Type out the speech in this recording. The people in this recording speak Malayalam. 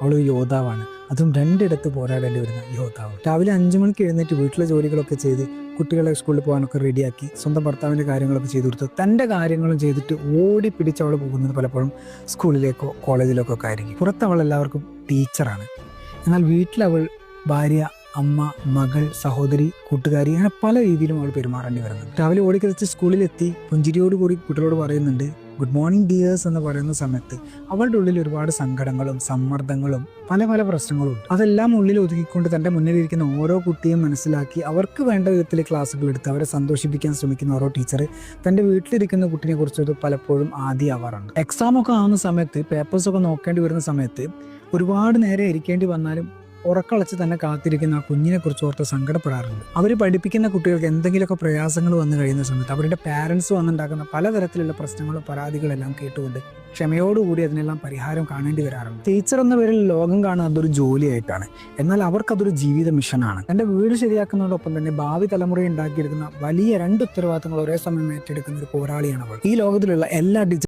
അവളൊരു യോദ്ധാവാണ്. അതും രണ്ടിടത്ത് പോരാടേണ്ടി വരുന്ന യോദ്ധാവ്. രാവിലെ 5 മണിക്ക് എഴുന്നേറ്റ് വീട്ടിലെ ജോലികളൊക്കെ ചെയ്ത് കുട്ടികളെ സ്കൂളിൽ പോകാനൊക്കെ റെഡിയാക്കി സ്വന്തം ഭർത്താവിൻ്റെ കാര്യങ്ങളൊക്കെ ചെയ്തു കൊടുത്ത് തൻ്റെ കാര്യങ്ങളും ചെയ്തിട്ട് ഓടി പിടിച്ച് അവൾ പോകുന്നത് പലപ്പോഴും സ്കൂളിലേക്കോ കോളേജിലേക്കോ ഒക്കെ ആയിരിക്കും. പുറത്ത് അവൾ എല്ലാവർക്കും ടീച്ചറാണ്. എന്നാൽ വീട്ടിലവൾ ഭാര്യ, അമ്മ, മകൾ, സഹോദരി, കൂട്ടുകാരി, അങ്ങനെ പല രീതിയിലും അവൾ പെരുമാറേണ്ടി വരുന്നുണ്ട്. രാവിലെ ഓടിക്കഴിച്ച് സ്കൂളിലെത്തി പുഞ്ചിരിയോടുകൂടി കുട്ടികളോട് പറയുന്നുണ്ട് ഗുഡ് മോർണിംഗ് ഡിയേഴ്സ് എന്ന് പറയുന്ന സമയത്ത് അവളുടെ ഉള്ളിൽ ഒരുപാട് സങ്കടങ്ങളും സമ്മർദ്ദങ്ങളും പല പല പ്രശ്നങ്ങളും ഉണ്ട്. അതെല്ലാം ഉള്ളിൽ ഒതുക്കിക്കൊണ്ട് തൻ്റെ മുന്നിലിരിക്കുന്ന ഓരോ കുട്ടിയും മനസ്സിലാക്കി അവർക്ക് വേണ്ട വിധത്തിൽ ക്ലാസ്സുകൾ എടുത്ത് അവരെ സന്തോഷിപ്പിക്കാൻ ശ്രമിക്കുന്ന ഓരോ ടീച്ചർ തൻ്റെ വീട്ടിലിരിക്കുന്ന കുട്ടിനെ കുറിച്ചത് പലപ്പോഴും ആദ്യമാവാറുണ്ട്. എക്സാമൊക്കെ ആവുന്ന സമയത്ത് പേപ്പേഴ്സൊക്കെ നോക്കേണ്ടി വരുന്ന സമയത്ത് ഒരുപാട് നേരെ ഇരിക്കേണ്ടി വന്നാലും ഉറക്കളച്ച് തന്നെ കാത്തിരിക്കുന്ന ആ കുഞ്ഞിനെ കുറിച്ച് ഓർത്ത് സങ്കടപ്പെടാറുണ്ട്. അവർ പഠിപ്പിക്കുന്ന കുട്ടികൾക്ക് എന്തെങ്കിലുമൊക്കെ പ്രയാസങ്ങൾ വന്നു കഴിയുന്ന സമയത്ത് അവരുടെ പാരൻസ് വന്നുണ്ടാക്കുന്ന പലതരത്തിലുള്ള പ്രശ്നങ്ങളും പരാതികളെല്ലാം കേട്ടുകൊണ്ട് ക്ഷമയോടുകൂടി അതിനെല്ലാം പരിഹാരം കാണേണ്ടി വരാറുണ്ട്. ടീച്ചർ എന്ന പേരിൽ ലോകം കാണുന്നത് അതൊരു ജോലിയായിട്ടാണ്. എന്നാൽ അവർക്കതൊരു ജീവിത മിഷനാണ്. തൻ്റെ വീട് ശരിയാക്കുന്നതോടൊപ്പം തന്നെ ഭാവി തലമുറയെ ഉണ്ടാക്കിയെടുക്കുന്ന വലിയ 2 ഉത്തരവാദിത്തങ്ങൾ ഒരേ സമയം ഏറ്റെടുക്കുന്ന ഒരു പോരാളിയാണ് അവൾ. ഈ ലോകത്തിലുള്ള എല്ലാ